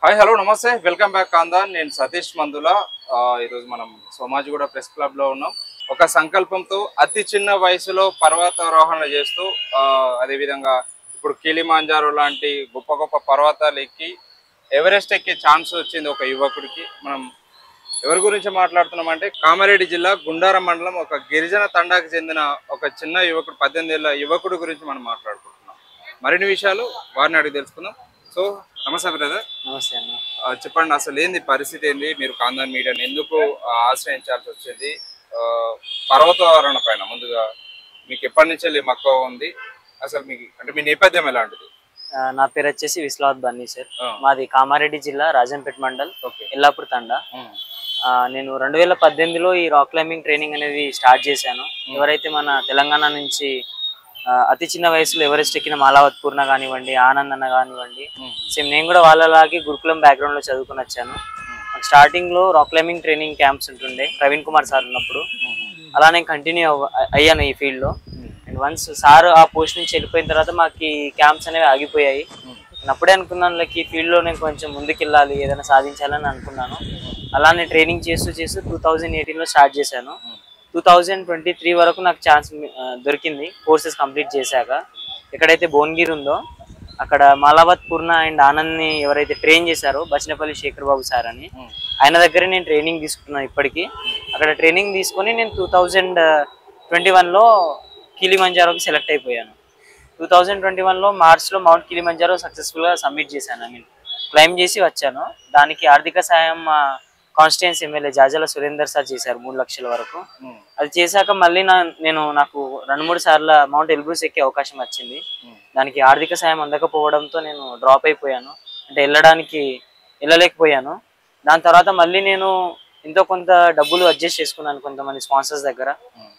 Hi hello నమస్తే welcome back కాందాన్ నేను సతీష్ మందుల ఈరోజు మనం సోమాజిగూడ ప్రెస్ క్లబ్లో ఉన్నాం. ఒక సంకల్పంతో అతి చిన్న వయసులో పర్వతారోహణ చేస్తూ అదేవిధంగా ఇప్పుడు కిలిమాంజారో లాంటి గొప్ప గొప్ప పర్వతాలు ఎక్కి ఎవరెస్ట్ ఎక్కే ఛాన్స్ వచ్చింది ఒక యువకుడికి. మనం ఎవరి గురించి మాట్లాడుతున్నాం అంటే కామారెడ్డి జిల్లా గుండారం మండలం ఒక గిరిజన తండాకు చెందిన ఒక చిన్న యువకుడు 18 ఏళ్ల యువకుడి గురించి మనం మాట్లాడుకుంటున్నాం. మరిన్ని విషయాలు వారిని అడిగి తెలుసుకుందాం. సో నమస్తే బ్రదర్. నమస్తే అన్న. చెప్పండి, అసలు ఏంది పరిస్థితి, ఏంది మీరు కాందాన్ మీడియాని ఎందుకు ఆశ్రయించాల్సి వచ్చింది? పర్వతారోహణ పైన ముందుగా మీకు ఎప్పటి నుంచి వెళ్ళి మక్కువ ఉంది? అసలు మీకు అంటే మీ నేపథ్యం ఎలాంటిది? నా పేరు వచ్చేసి విశ్వనాథ్ బన్నీ సార్. మాది కామారెడ్డి జిల్లా రాజంపేట మండల్ ఎల్లాపూర్ తండా. నేను 2018లో ఈ రాక్ క్లైంబింగ్ ట్రైనింగ్ అనేది స్టార్ట్ చేశాను. ఎవరైతే మన తెలంగాణ నుంచి అతి చిన్న వయసులో ఎవరెస్ట్ ఎక్కిన మాలావత్ పూర్ణ కానివ్వండి, ఆనంద్ అన్న కానివ్వండి, సేమ్ నేను కూడా వాళ్ళలాగే గురుకులం బ్యాక్గ్రౌండ్లో చదువుకుని వచ్చాను. స్టార్టింగ్లో రాక్ క్లైంబింగ్ ట్రైనింగ్ క్యాంప్స్ ఉంటుండే ప్రవీణ్ కుమార్ సార్ ఉన్నప్పుడు. అలా నేను కంటిన్యూ అయ్యాను ఈ ఫీల్డ్లో. అండ్ వన్స్ సార్ ఆ పోస్ట్ నుంచి వెళ్ళిపోయిన తర్వాత మాకు ఈ క్యాంప్స్ అనేవి ఆగిపోయాయి. నేను అప్పుడే అనుకున్నాను లైక్ ఈ ఫీల్డ్లో నేను కొంచెం ముందుకెళ్ళాలి, ఏదైనా సాధించాలని అనుకున్నాను. అలానే ట్రైనింగ్ చేస్తూ 2018లో స్టార్ట్ చేశాను. 2023 వరకు నాకు ఛాన్స్ దొరికింది కోర్సెస్ కంప్లీట్ చేశాక. ఎక్కడైతే భువనగిరి ఉందో అక్కడ మాలావత్ పూర్ణ అండ్ ఆనంద్ని ఎవరైతే ట్రైన్ చేశారో బచ్చినపల్లి శేఖర్ బాబు సార్ అని, ఆయన దగ్గరే నేను ట్రైనింగ్ తీసుకున్నాను. ఇప్పటికీ అక్కడ ట్రైనింగ్ తీసుకొని నేను 2021లో కిలిమంజారోకి సెలెక్ట్ అయిపోయాను. 2021లో మార్చ్లో మౌంట్ కిలిమంజారో సక్సెస్ఫుల్గా సబ్మిట్ చేశాను. ఐ మీన్ క్లైమ్ చేసి వచ్చాను. దానికి ఆర్థిక సాయం constituency MLA Jajala Surender sir చేశారు 3 లక్షల వరకు. అది చేశాక మళ్ళీ నాకు 2-3 సార్లు మౌంట్ ఎల్బ్రూస్ ఎక్కే అవకాశం వచ్చింది. దానికి ఆర్థిక సాయం అందకపోవడంతో నేను డ్రాప్ అయిపోయాను, అంటే వెళ్ళలేకపోయాను. దాని తర్వాత మళ్ళీ నేను ఎంతో కొంత డబ్బులు అడ్జస్ట్ చేసుకున్నాను కొంతమంది స్పాన్సర్స్ దగ్గర.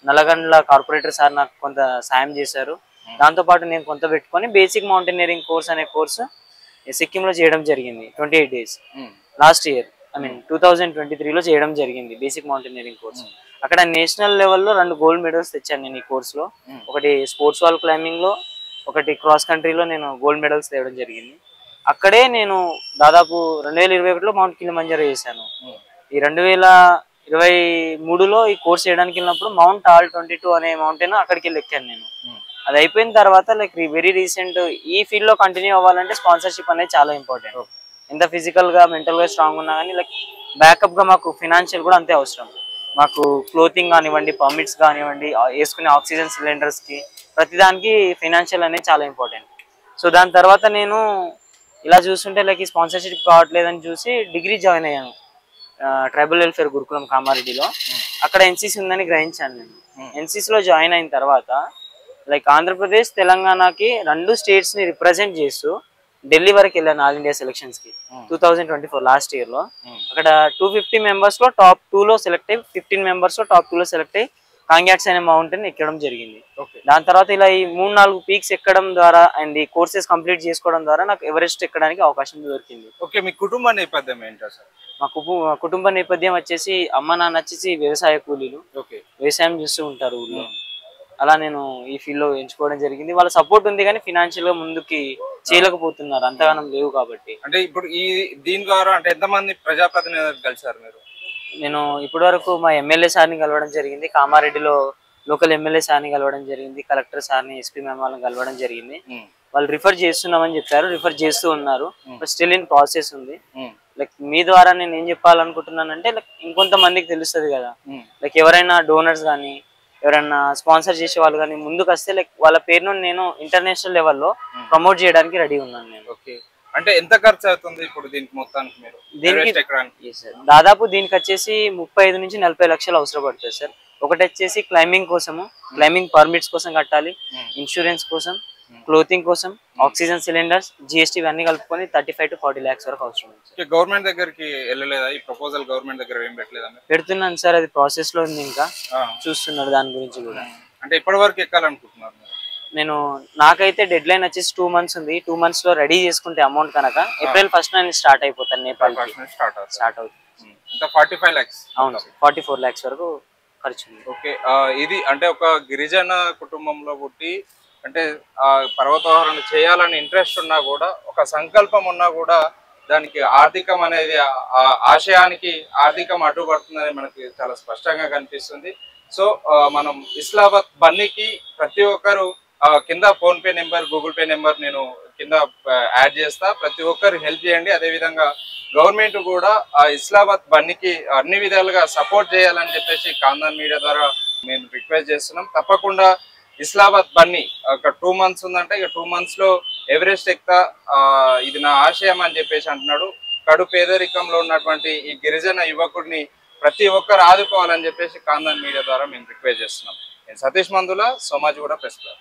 నల్లగండ్ల కార్పొరేటర్ సార్ నాకు కొంత సాయం చేశారు. దాంతోపాటు నేను కొంత పెట్టుకొని బేసిక్ మౌంటైనరింగ్ కోర్స్ అనే కోర్సు సిక్కింలో చేయడం జరిగింది. 28 days last year, I mean 2023లో చేయడం జరిగింది బేసిక్ మౌంటైనరింగ్ కోర్స్. అక్కడ నేషనల్ లెవెల్లో 2 గోల్డ్ మెడల్స్ తెచ్చాను నేను ఈ కోర్సులో. ఒకటి స్పోర్ట్స్ వాల్ క్లైంబింగ్లో, ఒకటి క్రాస్ కంట్రీలో నేను గోల్డ్ మెడల్స్ తేవడం జరిగింది. అక్కడే నేను దాదాపు 2021లో మౌంట్ కిలిమంజారో చేశాను. ఈ 2023లో ఈ కోర్స్ చేయడానికి వెళ్ళినప్పుడు మౌంట్ ఆల్ 22 అనే మౌంటైన్ అక్కడికి వెళ్ళి ఎక్కాను నేను. అది అయిపోయిన తర్వాత లైక్ వెరీ రీసెంట్ ఈ ఫీల్డ్లో కంటిన్యూ అవ్వాలంటే స్పాన్సర్షిప్ అనేది చాలా ఇంపార్టెంట్. ఎంత ఫిజికల్గా మెంటల్గా స్ట్రాంగ్ ఉన్నా కానీ లైక్ బ్యాకప్గా మాకు ఫినాన్షియల్ కూడా అంతే అవసరం. మాకు క్లోతింగ్ కానివ్వండి, పర్మిట్స్ కానివ్వండి, వేసుకునే ఆక్సిజన్ సిలిండర్స్కి ప్రతిదానికి ఫైనాన్షియల్ అనేది చాలా ఇంపార్టెంట్. సో దాని తర్వాత నేను ఇలా చూస్తుంటే లైక్ ఈ స్పాన్సర్షిప్ కావట్లేదని చూసి డిగ్రీ జాయిన్ అయ్యాను ట్రైబల్ వెల్ఫేర్ గురుకులం కామారెడ్డిలో. అక్కడ ఎన్సీసీ ఉందని గ్రహించాను నేను. ఎన్సీసీలో జాయిన్ అయిన తర్వాత లైక్ ఆంధ్రప్రదేశ్ తెలంగాణకి 2 స్టేట్స్ని రిప్రజెంట్ చేస్తూ ఢిల్లీ వరకు వెళ్ళాను ఆల్ ఇండియా సెలక్షన్స్కి 2024 లాస్ట్ ఇయర్లో. అక్కడ 250 మెంబర్స్లో టాప్ 2లో సెలెక్ట్ అయ్యి 15 మెంబర్స్లో టాప్ 2లో సెలెక్ట్ అయ్యి కాంగ్యాట్స్ అనే మౌంటైన్ ఎక్కడం జరిగింది. దాని తర్వాత ఇలా ఈ 3-4 పీక్స్ ఎక్కడం ద్వారా అండ్ ఈ కోర్సెస్ కంప్లీట్ చేసుకోవడం ద్వారా నాకు ఎవరెస్ట్ ఎక్కడానికి అవకాశం దొరికింది. ఓకే, మీ కుటుంబ నేపథ్యం ఏంటో సార్? మా కుటుంబ నేపథ్యం వచ్చేసి అమ్మ నాన్న వచ్చేసి వ్యవసాయ కూలీలు, వ్యవసాయం చేస్తూ ఉంటారు ఊళ్ళో. అలా నేను ఈ ఫీల్డ్లో ఎంచుకోవడం జరిగింది. వాళ్ళ సపోర్ట్ ఉంది కానీ ఫినాన్షియల్గా ముందుకి చేయలేకపోతున్నారు, అంతగానం లేవు కాబట్టి. అంటే ఇప్పుడు దీని ద్వారా అంటే ఎంతమంది ప్రజాప్రతినిధులు కలిసారు మీరు? నేను ఇప్పటి వరకు మా ఎమ్మెల్యే సార్ని కలవడం జరిగింది, కామారెడ్డిలో లోకల్ ఎమ్మెల్యే సార్ని కలవడం జరిగింది, కలెక్టర్ సార్ని, ఎస్పీ మ్యామ్ వాళ్ళని కలవడం జరిగింది. వాళ్ళు రిఫర్ చేస్తున్నామని చెప్పారు, రిఫర్ చేస్తూ ఉన్నారు. బట్ స్టిల్ ఇన్ ప్రాసెస్ ఉంది. లైక్ మీ ద్వారా నేను ఏం చెప్పాలనుకుంటున్నానంటే లైక్ ఇంకొంతమందికి తెలుస్తుంది కదా, లైక్ ఎవరైనా డోనర్స్ కానీ ఎవరైనా స్పాన్సర్ చేసే వాళ్ళు కానీ ముందుకు వస్తే లైక్ వాళ్ళ పేరును నేను ఇంటర్నేషనల్ లెవెల్లో ప్రమోట్ చేయడానికి రెడీ ఉన్నాను నేను. ఓకే, అంటే ఎంత ఖర్చు అవుతుంది ఇప్పుడు దీనికి మొత్తానికి? మీరు దాదాపు దీనికి వచ్చేసి 35 నుంచి 40 లక్షలు అవసరం పడుతుంది సార్. ఒకటి వచ్చేసి క్లైంబింగ్ కోసము, క్లైంబింగ్ పర్మిట్స్ కోసం కట్టాలి, ఇన్సూరెన్స్ కోసం, క్లోతింగ్ కోసం, ఆక్సిజన్ సిలిండర్స్, జిఎస్టీ ఇవన్నీ కలుపుకొని 35 to 40 lakhs వరకు అవసరం. గవర్నమెంట్ దగ్గరికి వెళ్ళలేదా ఈ ప్రపోజల్? గవర్నమెంట్ దగ్గర ఏం పెట్టలేదా? పెడుతున్నాను సార్, అది ప్రాసెస్ లో ఉంది, ఇంకా చూస్తున్నారు దాని గురించి కూడా. అంటే ఇప్పటి వరకు ఎక్కాలనుకుంటున్నారు? నేను నాకైతే డెడ్ లైన్ వచ్చేసి 2 months ఉంది. 2 months లో రెడీ చేసుకుంటే అమౌంట్ కనుక April 1st నేను స్టార్ట్ అయిపోతాను. నేపాల్ స్టార్ట్ అవుతుంది. 45 lakhs? అవును, 44 lakhs వరకు ఖర్చు ఉంది. ఓకే, ఇది అంటే ఒక గిరిజన కుటుంబంలో పుట్టి అంటే పర్వతారోహణ చేయాలని ఇంట్రెస్ట్ ఉన్నా కూడా, ఒక సంకల్పం ఉన్నా కూడా దానికి ఆర్థికం అనేది ఆశయానికి ఆర్థికం అడ్డుపడుతుందని మనకి చాలా స్పష్టంగా కనిపిస్తుంది. సో మనం ఇస్లామాబాద్ బన్నీకి ప్రతి ఒక్కరు కింద PhonePe number, Google pay number నేను కింద యాడ్ చేస్తా, ప్రతి ఒక్కరు హెల్ప్ చేయండి. అదేవిధంగా గవర్నమెంట్ కూడా ఇస్లామాబాద్ బన్నీకి అన్ని విధాలుగా సపోర్ట్ చేయాలని చెప్పేసి కాందాన్ మీడియా ద్వారా మేము రిక్వెస్ట్ చేస్తున్నాం. తప్పకుండా ఇస్లామాబాద్ బన్నీ ఒక 2 months ఉందంటే ఇక 2 months లో ఎవరెస్ట్ ఎక్కుతా, ఇది నా ఆశయం అని చెప్పేసి అంటున్నాడు. కడు పేదరికంలో ఉన్నటువంటి ఈ గిరిజన యువకుడిని ప్రతి ఒక్కరు ఆదుకోవాలని చెప్పేసి కాందాన్ మీడియా ద్వారా మేము రిక్వెస్ట్ చేస్తున్నాం. నేను సతీష్ మందుల, సోమాజిగూడ ప్రెస్ క్లబ్.